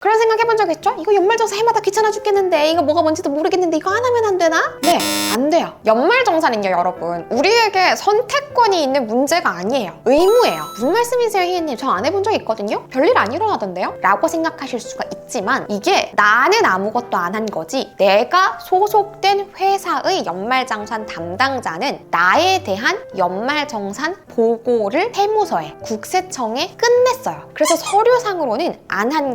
그런 생각 해본 적 있죠? 이거 연말정산 해마다 귀찮아 죽겠는데 이거 뭐가 뭔지도 모르겠는데 이거 안 하면 안 되나? 네, 안 돼요. 연말정산은요 여러분 우리에게 선택권이 있는 문제가 아니에요. 의무예요. 무슨 말씀이세요 희애님? 저 안 해본 적 있거든요? 별일 안 일어나던데요? 라고 생각하실 수가 있지만 이게 나는 아무것도 안 한 거지 내가 소속된 회사의 연말정산 담당자는 나에 대한 연말정산 보고를 세무서에 국세청에 끝냈어요. 그래서 서류상으로는 안 한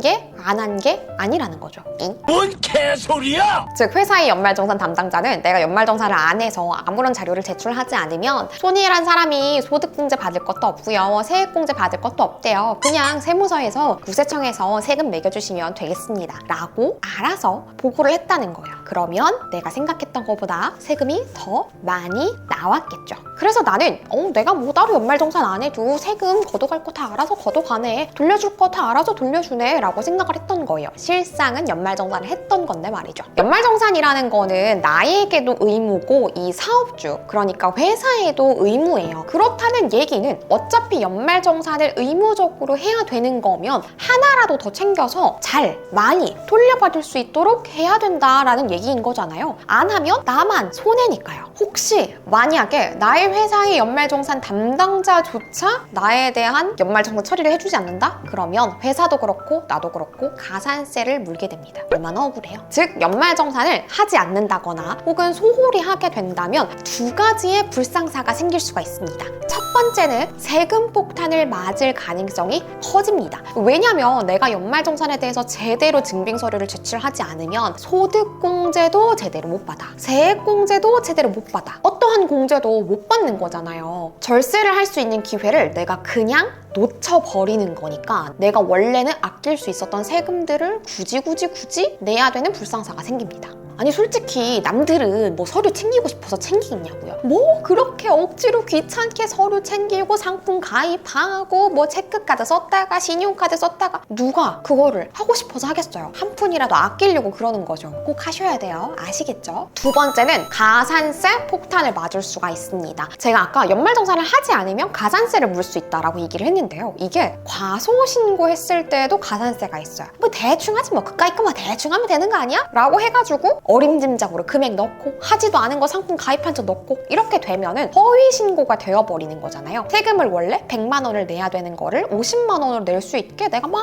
게 아니라는 거죠. 뭔 개소리야! 즉 회사의 연말정산 담당자는 내가 연말정산을 안 해서 아무런 자료를 제출하지 않으면 손희란 사람이 소득공제 받을 것도 없고요. 세액공제 받을 것도 없대요. 그냥 세무서에서 국세청에서 세금 매겨주시면 되겠습니다. 라고 알아서 보고를 했다는 거예요. 그러면 내가 생각했던 것보다 세금이 더 많이 나왔겠죠. 그래서 나는 내가 뭐 따로 연말정산 안 해도 세금 걷어갈 거 다 알아서 걷어가네. 돌려줄 거 다 알아서 돌려주네. 라고 생각을 했던 거예요. 실상은 연말정산을 했던 건데 말이죠. 연말정산이라는 거는 나에게도 의무고 이 사업주, 그러니까 회사에도 의무예요. 그렇다는 얘기는 어차피 연말정산을 의무적으로 해야 되는 거면 하나라도 더 챙겨서 잘, 많이 돌려받을 수 있도록 해야 된다라는 얘기인 거잖아요. 안 하면 나만 손해니까요. 혹시 만약에 나의 회사의 연말정산 담당자조차 나에 대한 연말정산 처리를 해주지 않는다? 그러면 회사도 그렇고 나도 그렇고 가산세를 물게 됩니다. 얼마나 억울해요. 즉 연말정산을 하지 않는다거나 혹은 소홀히 하게 된다면 두 가지의 불상사가 생길 수가 있습니다. 첫 번째는 세금 폭탄을 맞을 가능성이 커집니다. 왜냐면 내가 연말정산에 대해서 제대로 증빙서류를 제출하지 않으면 소득공제도 제대로 못 받아. 세액공제도 제대로 못 받아. 어떠한 공제도 못 받는 거잖아요. 절세를 할 수 있는 기회를 내가 그냥 놓쳐버리는 거니까 내가 원래는 아낄 수 있었던 세금들을 굳이 내야 되는 불상사가 생깁니다. 아니 솔직히 남들은 뭐 서류 챙기고 싶어서 챙기겠냐고요. 뭐 그렇게 억지로 귀찮게 서류 챙기고 상품 가입하고 뭐 체크카드 썼다가 신용카드 썼다가 누가 그거를 하고 싶어서 하겠어요. 한 푼이라도 아끼려고 그러는 거죠. 꼭 하셔야 돼요. 아시겠죠? 두 번째는 가산세 폭탄을 맞을 수가 있습니다. 제가 아까 연말정산을 하지 않으면 가산세를 물 수 있다라고 얘기를 했는데요. 이게 과소신고했을 때도 가산세가 있어요. 뭐 대충 하지 뭐 그까이 거만 대충 하면 되는 거 아니야? 라고 해가지고 어림짐작으로 금액 넣고 하지도 않은 거 상품 가입한 적 넣고 이렇게 되면은 허위 신고가 되어버리는 거잖아요. 세금을 원래 100만 원을 내야 되는 거를 50만 원으로 낼 수 있게 내가 막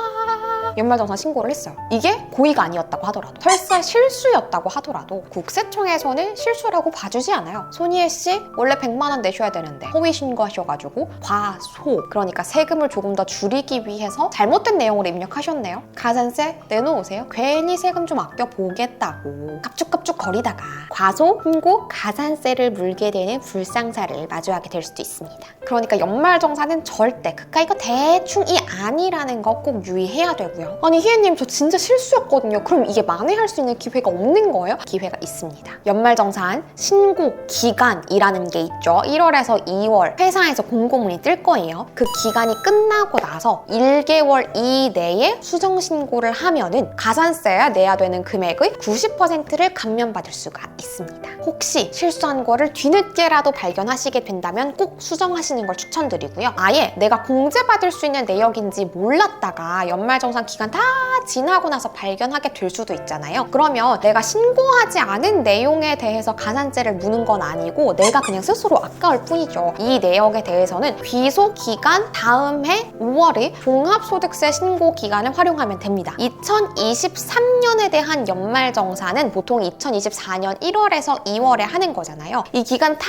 연말정산 신고를 했어요. 이게 고의가 아니었다고 하더라도 설사 실수였다고 하더라도 국세청에서는 실수라고 봐주지 않아요. 손희애 씨 원래 100만 원 내셔야 되는데 허위 신고하셔가지고 과소, 그러니까 세금을 조금 더 줄이기 위해서 잘못된 내용을 입력하셨네요. 가산세 내놓으세요. 괜히 세금 좀 아껴보겠다고 깝죽깝죽 거리다가 과소, 신고, 가산세를 물게 되는 불상사를 마주하게 될 수도 있습니다. 그러니까 연말정산은 절대 그까이 거 대충이 아니라는 거 꼭 유의해야 되고요. 아니 희애님 저 진짜 실수였거든요. 그럼 이게 만회할 수 있는 기회가 없는 거예요? 기회가 있습니다. 연말정산 신고 기간이라는 게 있죠. 1월에서 2월 회사에서 공고문이 뜰 거예요. 그 기간이 끝나고 나서 1개월 이내에 수정신고를 하면은 가산세에 내야 되는 금액의 90%를 감면받을 수가 있습니다. 혹시 실수한 거를 뒤늦게라도 발견하시게 된다면 꼭 수정하시는 걸 추천드리고요. 아예 내가 공제받을 수 있는 내역인지 몰랐다가 연말정산 기간 다 지나고 나서 발견하게 될 수도 있잖아요. 그러면 내가 신고하지 않은 내용에 대해서 가산세를 무는 건 아니고 내가 그냥 스스로 아까울 뿐이죠. 이 내역에 대해서는 귀속 기간 다음 해 5월의 종합소득세 신고 기간을 활용하면 됩니다. 2023년에 대한 연말정산은 보통 2024년 1월에서 2월에 하는 거잖아요. 이 기간 다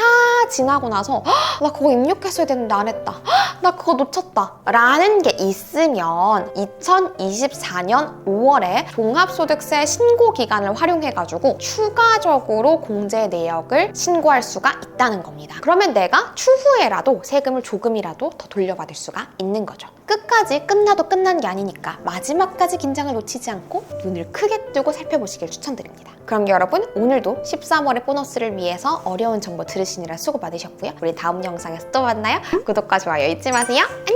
지나고 나서 나 그거 입력했어야 되는데 안 했다. 나 그거 놓쳤다. 라는 게 있으면 2024년 5월에 종합소득세 신고 기간을 활용해가지고 추가적으로 공제 내역을 신고할 수가 있다는 겁니다. 그러면 내가 추후에라도 세금을 조금이라도 더 돌려받을 수가 있는 거죠. 끝까지 끝나도 끝난 게 아니니까 마지막까지 긴장을 놓치지 않고 눈을 크게 뜨고 살펴보시길 추천드립니다. 그럼 여러분 오늘도 13월의 보너스를 위해서 어려운 정보 들으시느라 수고 많으셨고요. 우리 다음 영상에서 또 만나요. 구독과 좋아요 잊지 마세요. 안녕!